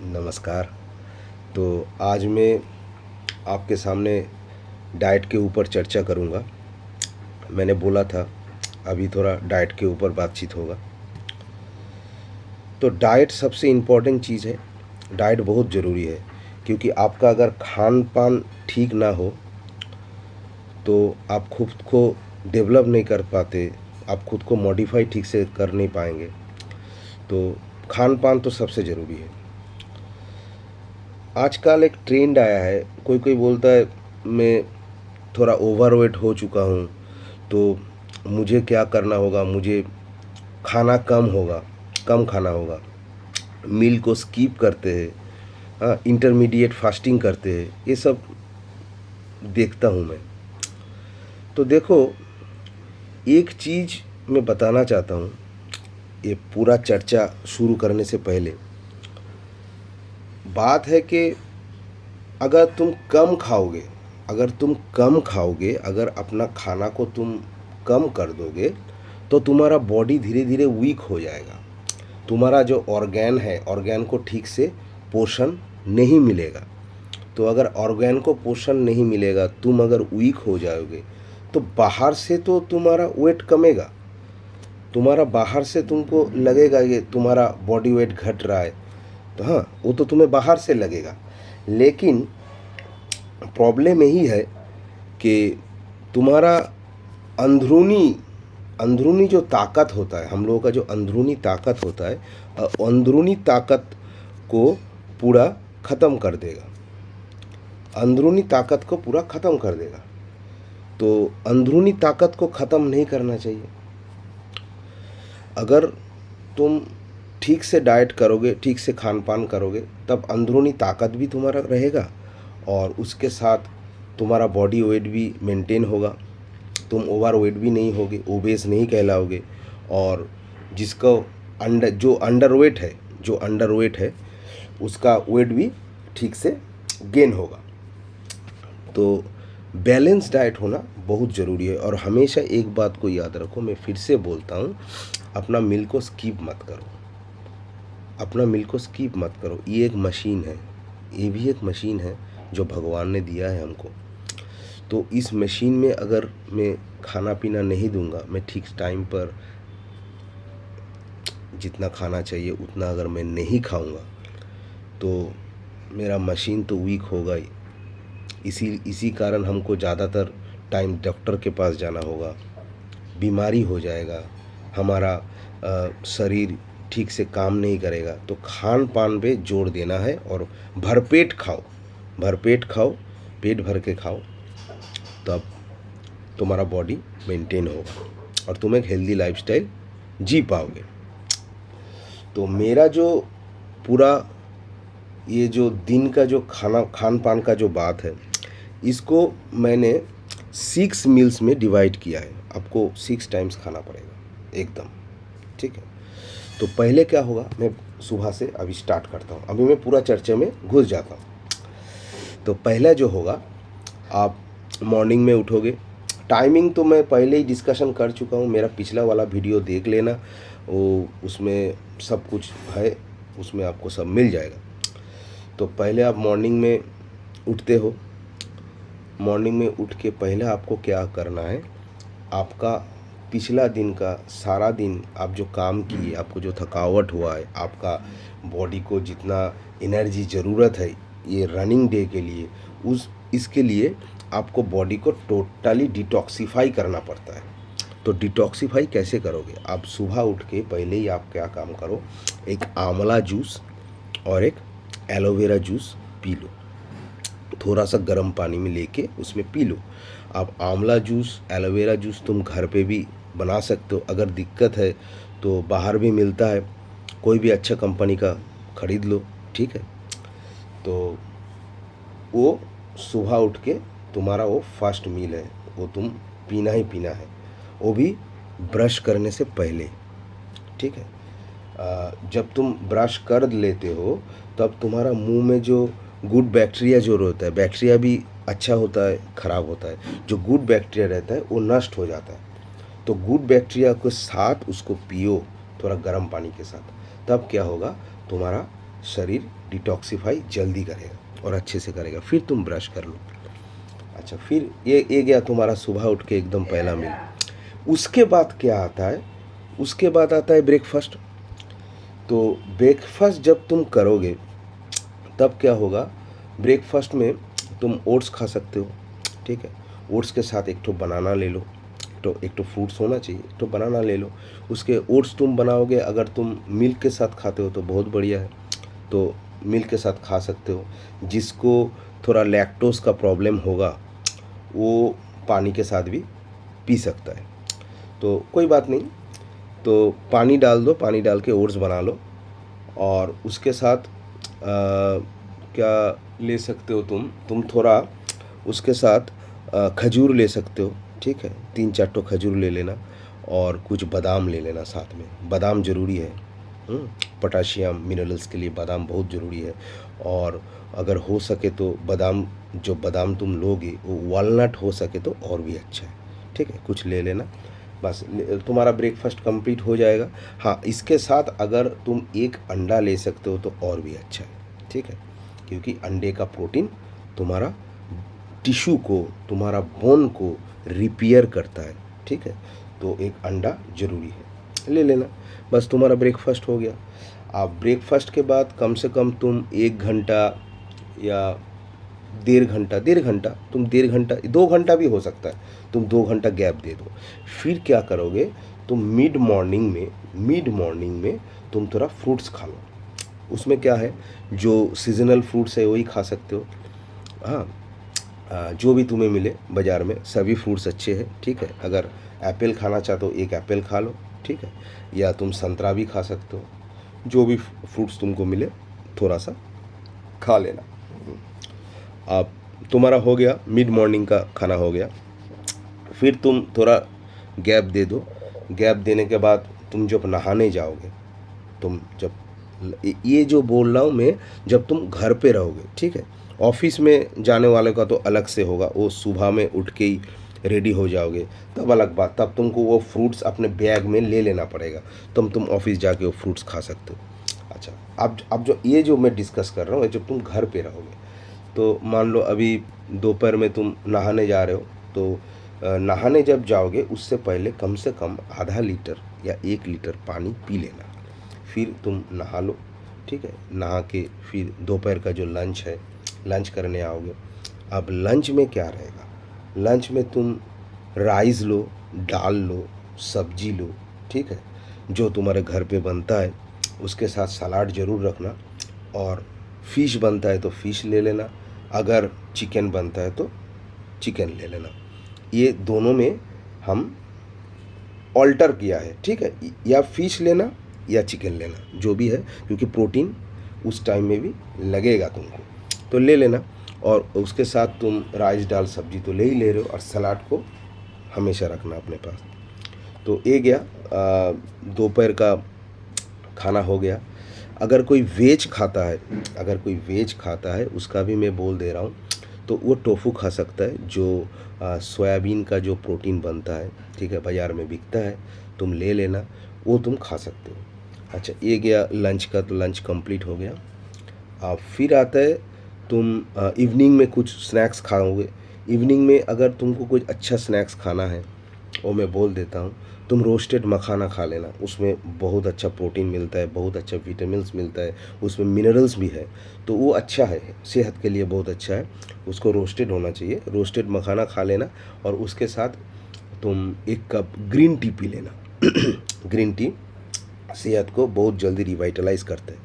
नमस्कार। तो आज मैं आपके सामने डाइट के ऊपर चर्चा करूँगा। मैंने बोला था अभी थोड़ा डाइट के ऊपर बातचीत होगा। तो डाइट सबसे इम्पोर्टेंट चीज़ है। डाइट बहुत ज़रूरी है क्योंकि आपका अगर खान पान ठीक ना हो तो आप खुद को डेवलप नहीं कर पाते, आप खुद को मॉडिफाई ठीक से कर नहीं पाएंगे। तो खान पान तो सबसे ज़रूरी है। आजकल एक ट्रेंड आया है, कोई कोई बोलता है मैं थोड़ा ओवरवेट हो चुका हूँ, तो मुझे क्या करना होगा, मुझे खाना कम खाना होगा। मील को स्किप करते हैं, हाँ, इंटरमीडिएट फास्टिंग करते हैं, ये सब देखता हूँ मैं। तो देखो, एक चीज़ मैं बताना चाहता हूँ, ये पूरा चर्चा शुरू करने से पहले बात है कि अगर तुम कम खाओगे अगर अपना खाना को तुम कम कर दोगे तो तुम्हारा बॉडी धीरे धीरे वीक हो जाएगा। तुम्हारा जो ऑर्गेन को ठीक से पोषण नहीं मिलेगा। तो अगर ऑर्गेन को पोषण नहीं मिलेगा, तुम अगर वीक हो जाओगे तो बाहर से तो तुम्हारा वेट कमेगा। तुम्हारा बाहर से तुमको लगेगा ये तुम्हारा बॉडी वेट घट रहा है, तो हाँ, वो तो तुम्हें बाहर से लगेगा। लेकिन प्रॉब्लम यही है कि तुम्हारा अंदरूनी अंदरूनी जो ताकत होता है, हम लोगों का जो अंदरूनी ताकत होता है, अंदरूनी ताकत को पूरा ख़त्म कर देगा। अंदरूनी ताकत को पूरा ख़त्म कर देगा। तो अंदरूनी ताकत को ख़त्म नहीं करना चाहिए। अगर तुम ठीक से डाइट करोगे, ठीक से खान पान करोगे, तब अंदरूनी ताकत भी तुम्हारा रहेगा और उसके साथ तुम्हारा बॉडी वेट भी मेंटेन होगा। तुम ओवर वेट भी नहीं होगे, ओबेस नहीं कहलाओगे। और जिसको अंडर वेट है उसका वेट भी ठीक से गेन होगा। तो बैलेंस डाइट होना बहुत ज़रूरी है। और हमेशा एक बात को याद रखो, मैं फिर से बोलता हूँ, अपना मील को स्किप मत करो। अपना मील को स्किप मत करो। ये एक मशीन है, ये भी एक मशीन है जो भगवान ने दिया है हमको। तो इस मशीन में अगर मैं खाना पीना नहीं दूंगा, मैं ठीक टाइम पर जितना खाना चाहिए उतना अगर मैं नहीं खाऊंगा, तो मेरा मशीन तो वीक होगा ही। इसी कारण हमको ज़्यादातर टाइम डॉक्टर के पास जाना होगा, बीमारी हो जाएगा, हमारा शरीर ठीक से काम नहीं करेगा। तो खान पान पे जोर देना है और भरपेट खाओ, पेट भर के खाओ, तब तुम्हारा बॉडी मेंटेन होगा और तुम एक हेल्दी लाइफस्टाइल जी पाओगे। तो मेरा जो पूरा ये जो दिन का जो खान पान का जो बात है, इसको मैंने 6 मील्स में डिवाइड किया है। आपको 6 टाइम्स खाना पड़ेगा एकदम, ठीक है। तो पहले क्या होगा, मैं सुबह से अभी स्टार्ट करता हूँ, अभी मैं पूरा चर्चा में घुस जाता हूँ। तो पहला जो होगा, आप मॉर्निंग में उठोगे। टाइमिंग तो मैं पहले ही डिस्कशन कर चुका हूँ, मेरा पिछला वाला वीडियो देख लेना, वो उसमें सब कुछ है, उसमें आपको सब मिल जाएगा। तो पहले आप मॉर्निंग में उठते हो। मॉर्निंग में उठ के पहले आपको क्या करना है, आपका पिछला दिन का सारा दिन आप जो काम किए, आपको जो थकावट हुआ है, आपका बॉडी को जितना एनर्जी ज़रूरत है ये रनिंग डे के लिए, इसके लिए आपको बॉडी को टोटली डिटॉक्सिफाई करना पड़ता है। तो डिटॉक्सिफाई कैसे करोगे, आप सुबह उठ के पहले ही आप क्या काम करो, एक आंवला जूस और एक एलोवेरा जूस पी लो। थोड़ा सा गर्म पानी में लेके उसमें पी लो। आप आंवला जूस, एलोवेरा जूस तुम घर पे भी बना सकते हो। अगर दिक्कत है तो बाहर भी मिलता है, कोई भी अच्छा कंपनी का ख़रीद लो, ठीक है। तो वो सुबह उठ के तुम्हारा वो फर्स्ट मील है, वो तुम पीना ही पीना है, वो भी ब्रश करने से पहले, ठीक है। जब तुम ब्रश कर लेते हो तब तुम्हारा मुंह में जो गुड बैक्टीरिया जो रहता है, बैक्टीरिया भी अच्छा होता है, ख़राब होता है, जो गुड बैक्टीरिया रहता है वो नष्ट हो जाता है। तो गुड बैक्टीरिया के साथ उसको पियो, थोड़ा गर्म पानी के साथ, तब क्या होगा, तुम्हारा शरीर डिटॉक्सिफाई जल्दी करेगा और अच्छे से करेगा। फिर तुम ब्रश कर लो। अच्छा, फिर ये गया तुम्हारा सुबह उठ के एकदम पहला मील। उसके बाद क्या आता है? उसके बाद आता है ब्रेकफास्ट। तो ब्रेकफास्ट जब तुम करोगे तब क्या होगा? ब्रेकफास्ट में तुम ओट्स खा सकते हो, ठीक है। ओट्स के साथ एक ठो बनाना ले लो, तो एक तो फ्रूट्स होना चाहिए, एक तो बनाना ले लो। उसके ओट्स तुम बनाओगे, अगर तुम मिल्क के साथ खाते हो तो बहुत बढ़िया है, तो मिल्क के साथ खा सकते हो। जिसको थोड़ा लैक्टोज का प्रॉब्लम होगा वो पानी के साथ भी पी सकता है, तो कोई बात नहीं। तो पानी डाल दो, पानी डाल के ओट्स बना लो। और उसके साथ क्या ले सकते हो तुम थोड़ा उसके साथ खजूर ले सकते हो, ठीक है। 3-4 ठो खजूर ले लेना और कुछ बादाम ले लेना साथ में। बादाम ज़रूरी है, पोटाशियम मिनरल्स के लिए बादाम बहुत ज़रूरी है। और अगर हो सके तो बादाम, जो बादाम तुम लोगे वो वॉलनट हो सके तो और भी अच्छा है, ठीक है। कुछ ले लेना, बस तुम्हारा ब्रेकफास्ट कंप्लीट हो जाएगा। हाँ, इसके साथ अगर तुम एक अंडा ले सकते हो तो और भी अच्छा है, ठीक है, क्योंकि अंडे का प्रोटीन तुम्हारा टिश्यू को, तुम्हारा बोन को रिपेयर करता है, ठीक है। तो एक अंडा ज़रूरी है, ले लेना। बस तुम्हारा ब्रेकफास्ट हो गया। आप ब्रेकफास्ट के बाद कम से कम तुम 1 घंटा या 1.5 घंटा, तुम 1.5 घंटा 2 घंटा भी हो सकता है, तुम 2 घंटा गैप दे दो। फिर क्या करोगे? तुम मिड मॉर्निंग में तुम थोड़ा फ्रूट्स खा लो। उसमें क्या है, जो सीजनल फ्रूट्स है वही खा सकते हो। हाँ, जो भी तुम्हें मिले बाज़ार में, सभी फ्रूट्स अच्छे हैं, ठीक है। अगर एप्पल खाना चाहते हो, एक एप्पल खा लो, ठीक है। या तुम संतरा भी खा सकते हो, जो भी फ्रूट्स तुमको मिले थोड़ा सा खा लेना। आप तुम्हारा हो गया, मिड मॉर्निंग का खाना हो गया। फिर तुम थोड़ा गैप दे दो। गैप देने के बाद तुम जब नहाने जाओगे, तुम जब, ये जो बोल रहा हूँ मैं, जब तुम घर पे रहोगे, ठीक है। ऑफिस में जाने वाले का तो अलग से होगा, वो सुबह में उठ के ही रेडी हो जाओगे, तब अलग बात, तब तुमको वो फ्रूट्स अपने बैग में ले लेना पड़ेगा, तुम ऑफिस जाके वो फ्रूट्स खा सकते हो। अच्छा, अब जो ये जो मैं डिस्कस कर रहा हूँ, जब तुम घर पे रहोगे, तो मान लो अभी दोपहर में तुम नहाने जा रहे हो, तो नहाने जब जाओगे उससे पहले कम से कम आधा लीटर या 1 लीटर पानी पी लेना। फिर तुम नहा लो, ठीक है। नहा के फिर दोपहर का जो लंच है, लंच करने आओगे। अब लंच में क्या रहेगा? लंच में तुम राइस लो, दाल लो, सब्जी लो, ठीक है, जो तुम्हारे घर पे बनता है। उसके साथ सलाद ज़रूर रखना, और फ़िश बनता है तो फ़िश ले लेना, अगर चिकन बनता है तो चिकन ले लेना। ये दोनों में हम ऑल्टर किया है, ठीक है। या फ़िश लेना या चिकन लेना, जो भी है, क्योंकि प्रोटीन उस टाइम में भी लगेगा तुमको, तो ले लेना। और उसके साथ तुम राइस दाल सब्जी तो ले ही ले रहे हो, और सलाद को हमेशा रखना अपने पास। तो ये गया दोपहर का खाना हो गया। अगर कोई वेज खाता है, उसका भी मैं बोल दे रहा हूँ, तो वो टोफू खा सकता है, जो सोयाबीन का जो प्रोटीन बनता है, ठीक है, बाज़ार में बिकता है, तुम ले लेना, वो तुम खा सकते हो। अच्छा, ये गया लंच का, तो लंच कंप्लीट हो गया। फिर आता है तुम इवनिंग में कुछ स्नैक्स खाओगे। इवनिंग में अगर तुमको कुछ अच्छा स्नैक्स खाना है, वो मैं बोल देता हूँ, तुम रोस्टेड मखाना खा लेना। उसमें बहुत अच्छा प्रोटीन मिलता है, बहुत अच्छा विटामिन्स मिलता है, उसमें मिनरल्स भी है, तो वो अच्छा है, सेहत के लिए बहुत अच्छा है। उसको रोस्टेड होना चाहिए, रोस्टेड मखाना खा लेना। और उसके साथ तुम 1 कप ग्रीन टी पी लेना। ग्रीन टी सेहत को बहुत जल्दी रिवाइटलाइज करते हैं,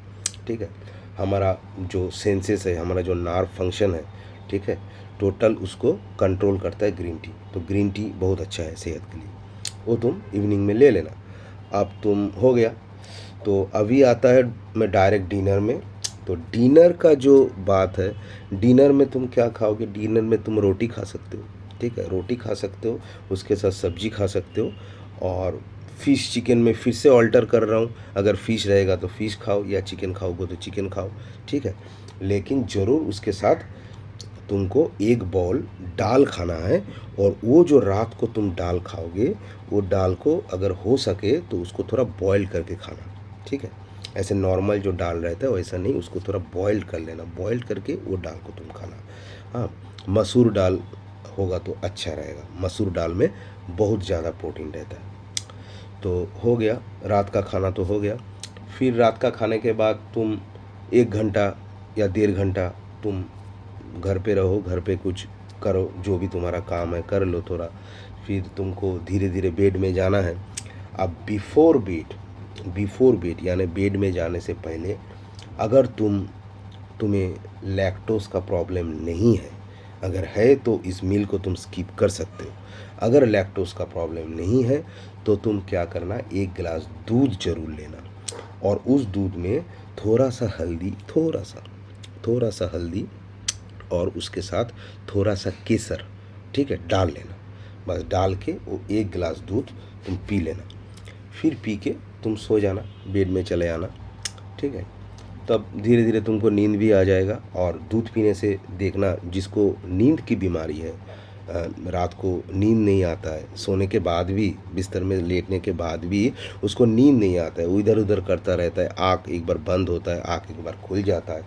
ठीक है। हमारा जो सेंसेस है, हमारा जो नार्व फंक्शन है, ठीक है, टोटल उसको कंट्रोल करता है ग्रीन टी। तो ग्रीन टी बहुत अच्छा है सेहत के लिए, वो तुम इवनिंग में ले लेना। अब तुम हो गया, तो अभी आता है मैं डायरेक्ट डिनर में। तो डिनर का जो बात है, डिनर में तुम क्या खाओगे? डिनर में तुम रोटी खा सकते हो, ठीक है, रोटी खा सकते हो, उसके साथ सब्जी खा सकते हो। और फ़िश चिकन में फिर से ऑल्टर कर रहा हूँ, अगर फ़िश रहेगा तो फ़िश खाओ, या चिकन खाओगे तो चिकन खाओ, ठीक है। लेकिन ज़रूर उसके साथ तुमको 1 बाउल दाल खाना है। और वो जो रात को तुम दाल खाओगे, वो दाल को अगर हो सके तो उसको थोड़ा बॉयल करके खाना, ठीक है। ऐसे नॉर्मल जो दाल रहता है वैसा नहीं, उसको थोड़ा बॉइल्ड कर लेना, बॉइल्ड करके वो दाल को तुम खाना। हाँ, मसूर दाल होगा तो अच्छा रहेगा, मसूर दाल में बहुत ज़्यादा प्रोटीन रहता है। तो हो गया, रात का खाना तो हो गया। फिर रात का खाने के बाद तुम 1 घंटा या 1.5 घंटा तुम घर पे रहो, घर पे कुछ करो, जो भी तुम्हारा काम है कर लो थोड़ा। फिर तुमको धीरे धीरे बेड में जाना है। अब बिफोर बेड यानी बेड में जाने से पहले, अगर तुम्हें लैक्टोज का प्रॉब्लम नहीं है, अगर है तो इस मील को तुम स्किप कर सकते हो। अगर लैक्टोज का प्रॉब्लम नहीं है तो तुम क्या करना, 1 गिलास दूध जरूर लेना, और उस दूध में थोड़ा सा हल्दी और उसके साथ थोड़ा सा केसर, ठीक है, डाल लेना। बस डाल के वो 1 गिलास दूध तुम पी लेना। फिर पी के तुम सो जाना, बेड में चले आना, ठीक है। तब धीरे धीरे तुमको नींद भी आ जाएगा। और दूध पीने से देखना, जिसको नींद की बीमारी है, रात को नींद नहीं आता है, सोने के बाद भी, बिस्तर में लेटने के बाद भी उसको नींद नहीं आता है, वो इधर उधर करता रहता है, आँख एक बार बंद होता है, आँख एक बार खुल जाता है।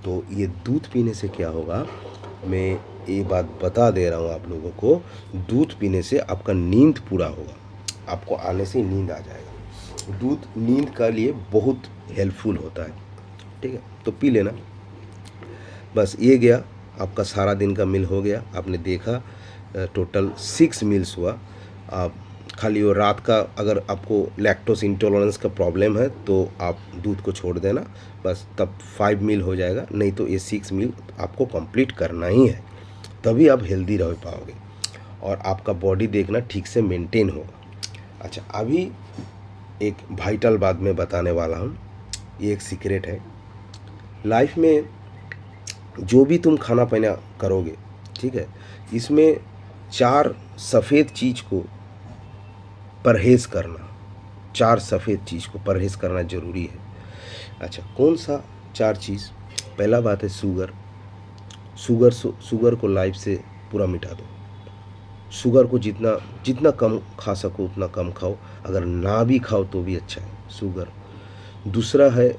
तो ये दूध पीने से क्या होगा, मैं ये बात बता दे रहा हूँ आप लोगों को, दूध पीने से आपका नींद पूरा होगा, आपको आने से ही नींद आ जाएगा। दूध नींद का लिए बहुत हेल्पफुल होता है, ठीक है। तो पी लेना। बस ये गया, आपका सारा दिन का मील हो गया। आपने देखा टोटल 6 मील्स हुआ। आप खाली वो रात का, अगर आपको लैक्टोज इंटॉलरेंस का प्रॉब्लम है तो आप दूध को छोड़ देना, बस तब 5 मील हो जाएगा। नहीं तो ये 6 मील आपको कंप्लीट करना ही है, तभी आप हेल्दी रह पाओगे और आपका बॉडी देखना ठीक से मेंटेन होगा। अच्छा, अभी एक वाइटल बात मैं बताने वाला हूँ, ये एक सीक्रेट है। लाइफ में जो भी तुम खाना पीना करोगे, ठीक है, इसमें 4 सफ़ेद चीज़ को परहेज़ करना, 4 सफ़ेद चीज़ को परहेज़ करना ज़रूरी है। अच्छा, कौन सा 4 चीज़? पहला बात है शुगर को लाइफ से पूरा मिटा दो। शुगर को जितना जितना कम खा सको उतना कम खाओ, अगर ना भी खाओ तो भी अच्छा है शुगर। दूसरा है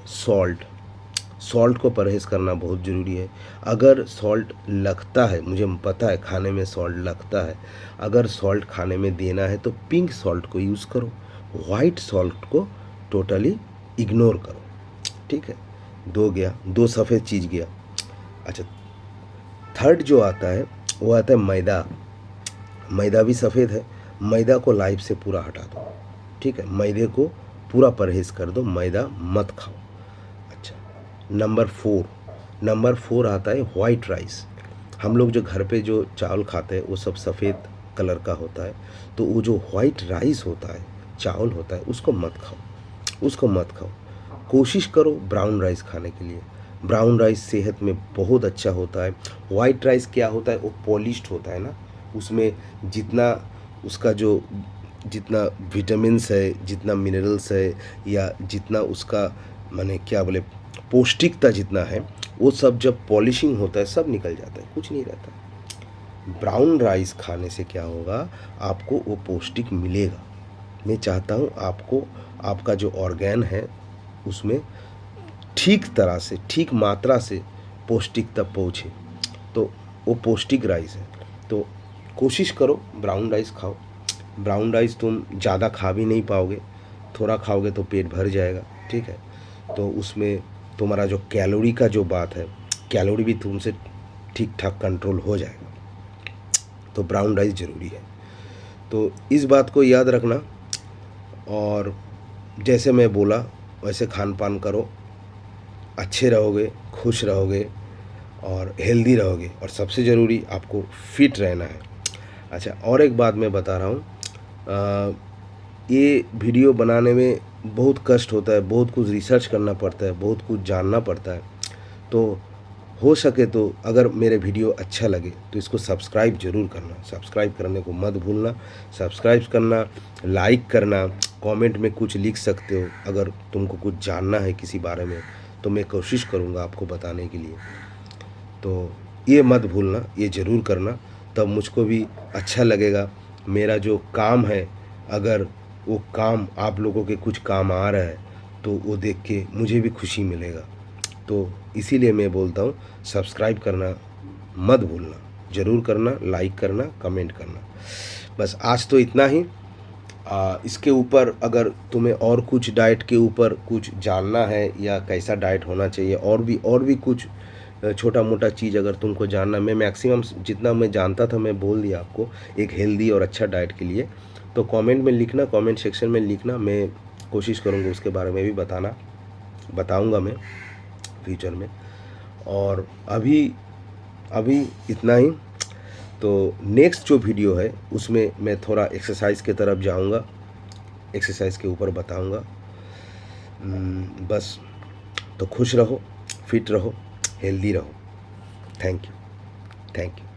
सॉल्ट को परहेज़ करना बहुत ज़रूरी है। अगर सॉल्ट लगता है, मुझे पता है खाने में सॉल्ट लगता है, अगर सॉल्ट खाने में देना है तो पिंक सॉल्ट को यूज़ करो, वाइट सॉल्ट को टोटली इग्नोर करो, ठीक है। 2 गया, 2 सफ़ेद चीज़ गया। अच्छा, थर्ड जो आता है वो आता है मैदा भी सफ़ेद है, मैदा को लाइफ से पूरा हटा दो, ठीक है, मैदे को पूरा परहेज़ कर दो, मैदा मत खाओ। अच्छा, नंबर 4 आता है वाइट राइस। हम लोग जो घर पे जो चावल खाते हैं वो सब सफ़ेद कलर का होता है, तो वो जो वाइट राइस होता है, चावल होता है, उसको मत खाओ। कोशिश करो ब्राउन राइस खाने के लिए। ब्राउन राइस सेहत में बहुत अच्छा होता है। वाइट राइस क्या होता है, वो पॉलिश्ड होता है ना, उसमें जितना उसका जो जितना विटामिन्स है, जितना मिनरल्स है, या जितना उसका माने क्या बोले पौष्टिकता जितना है, वो सब जब पॉलिशिंग होता है सब निकल जाता है, कुछ नहीं रहता। ब्राउन राइस खाने से क्या होगा, आपको वो पौष्टिक मिलेगा। मैं चाहता हूँ आपको, आपका जो ऑर्गेन है उसमें ठीक तरह से, ठीक मात्रा से पौष्टिकता पहुँचे, तो वो पौष्टिक राइस है। तो कोशिश करो ब्राउन राइस खाओ। ब्राउन राइस तुम ज़्यादा खा भी नहीं पाओगे, थोड़ा खाओगे तो पेट भर जाएगा, ठीक है। तो उसमें तुम्हारा जो कैलोरी का जो बात है, कैलोरी भी तुमसे ठीक ठाक कंट्रोल हो जाएगा। तो ब्राउन राइस ज़रूरी है, तो इस बात को याद रखना। और जैसे मैं बोला वैसे खान पान करो, अच्छे रहोगे, खुश रहोगे और हेल्दी रहोगे, और सबसे ज़रूरी आपको फिट रहना है। अच्छा, और एक बात मैं बता रहा हूँ, ये वीडियो बनाने में बहुत कष्ट होता है, बहुत कुछ रिसर्च करना पड़ता है, बहुत कुछ जानना पड़ता है। तो हो सके तो अगर मेरे वीडियो अच्छा लगे तो इसको सब्सक्राइब ज़रूर करना, सब्सक्राइब करने को मत भूलना। सब्सक्राइब करना, लाइक करना, कमेंट में कुछ लिख सकते हो अगर तुमको कुछ जानना है किसी बारे में, तो मैं कोशिश करूँगा आपको बताने के लिए। तो ये मत भूलना, ये ज़रूर करना, तब मुझको भी अच्छा लगेगा। मेरा जो काम है, अगर वो काम आप लोगों के कुछ काम आ रहा है तो वो देख के मुझे भी खुशी मिलेगा। तो इसीलिए मैं बोलता हूँ सब्सक्राइब करना मत भूलना, ज़रूर करना, लाइक करना, कमेंट करना। बस आज तो इतना ही। इसके ऊपर अगर तुम्हें और कुछ डाइट के ऊपर कुछ जानना है या कैसा डाइट होना चाहिए, और भी कुछ छोटा मोटा चीज़ अगर तुमको जानना, मैं मैक्सिमम जितना मैं जानता था मैं बोल दिया आपको एक हेल्दी और अच्छा डाइट के लिए। तो कमेंट में लिखना, कमेंट सेक्शन में लिखना, मैं कोशिश करूँगा उसके बारे में भी बताऊँगा मैं फ्यूचर में। और अभी अभी इतना ही। तो नेक्स्ट जो वीडियो है उसमें मैं थोड़ा एक्सरसाइज की तरफ जाऊंगा, एक्सरसाइज के ऊपर बताऊंगा। बस, तो खुश रहो, फिट रहो, हेल्दी रहो। Thank you.